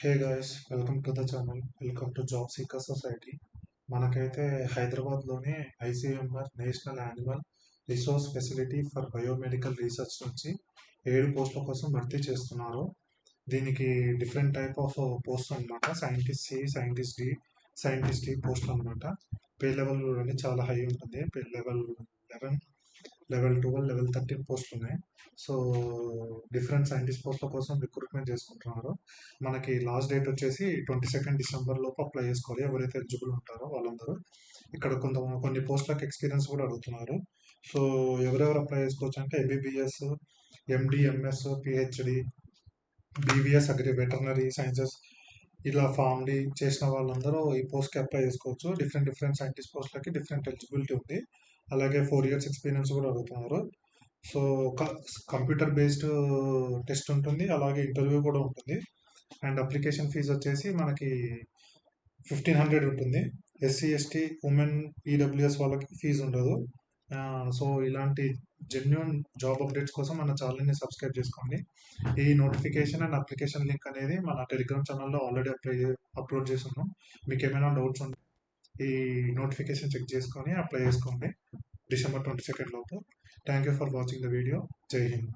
Hey guys, welcome to the channel. Welcome to job seeker society. మనకైతే హైదరాబాద్లోని ICMR national animal resource facility for biomedical research నుంచి 7 పోస్టుల కోసం భర్తీ చేస్తున్నారు. దీనికి డిఫరెంట్ టైప్ ఆఫ్ పోస్ట్ అనమాట. Scientist C, scientist D, scientist D post అనమాట. పే లెవెల్ అనేది చాలా హై ఉంటుంది. పే లెవెల్ 11, లెవెల్ 12, లెవెల్ 13 పోస్టులు ఉన్నాయి. సో డిఫరెంట్ సైంటిస్ట్ పోస్టుల కోసం రిక్రూట్మెంట్ చేసుకుంటున్నారు. మనకి లాస్ట్ డేట్ వచ్చేసి 22 డిసెంబర్ లోపు అప్లై చేసుకోవాలి. ఎవరైతే ఎలిజిబుల్ ఉంటారో వాళ్ళందరూ. ఇక్కడ కొన్ని పోస్టులకు ఎక్స్పీరియన్స్ కూడా అడుగుతున్నారు. సో ఎవరెవరు అప్లై చేసుకోవచ్చు అంటే MBBS, MD, MS, PhD, BVS agri veterinary sciences, ఇలా ఫార్మ్డీ చేసిన వాళ్ళందరూ ఈ పోస్ట్కి అప్లై చేసుకోవచ్చు. డిఫరెంట్ డిఫరెంట్ సైంటిస్ట్ పోస్ట్లకి డిఫరెంట్ ఎలిజిబిలిటీ ఉంది. అలాగే 4 ఇయర్స్ ఎక్స్పీరియన్స్ కూడా అడుగుతున్నారు. సో కంప్యూటర్ బేస్డ్ టెస్ట్ ఉంటుంది, అలాగే ఇంటర్వ్యూ కూడా ఉంటుంది. అండ్ అప్లికేషన్ ఫీజు వచ్చేసి మనకి 1500 ఉంటుంది. ఎస్సీ, ఎస్టీ, ఉమెన్, ఈడబ్ల్యూఎస్ వాళ్ళకి ఫీజు ఉండదు. సో ఇలాంటి జెన్యున్ జాబ్ అప్డేట్స్ కోసం మన ఛానల్ని సబ్స్క్రైబ్ చేసుకోండి. ఈ నోటిఫికేషన్ అండ్ అప్లికేషన్ లింక్ అనేది మన టెలిగ్రామ్ ఛానల్లో ఆల్రెడీ అప్లోడ్ చేసి ఉన్నాం. మీకు ఏమైనా డౌట్స్ ఉంటే ఈ నోటిఫికేషన్ చెక్ చేసుకొని అప్లై చేసుకోండి December 22 లోపు. Thank you for watching the video. జై హింద్.